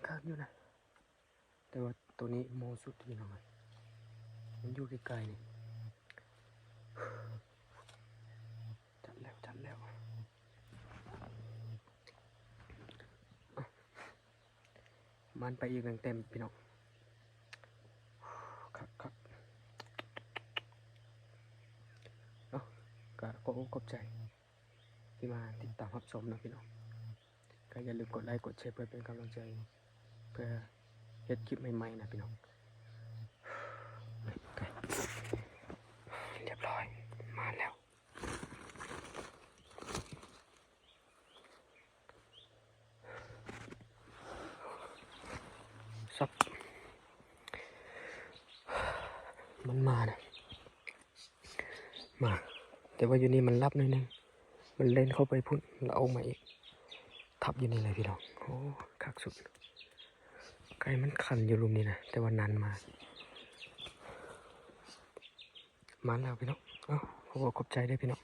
คักอยู่นะแต่ว่าตัวนี้โมสุดพี่น้องมันอยู่ไกลๆนี่จัดแล้วมันไปอีกเต็มพี่น้องครับเนาะก็ขอบใจที่มาติดตามรับชมนะพี่น้องก็อย่าลืมกดไลค์กดแชร์เพื่อเป็นกำลังใจเพื่อเฮ็ดคลิปใหม่ๆนะพี่น้องเรียบร้อยมาแล้วซับมันมานะมาแต่ว่าอยู่นี่มันรับหน่อยนึงมันเล่นเข้าไปพุ่นแล้วเอามาอีกทับอยู่นี่เลยพี่น้องโอ้คักสุดไก่มันคันอยู่รุมนี่นะแต่ว่านานมาแล้วพี่น้องขอบใจด้วยพี่น้อง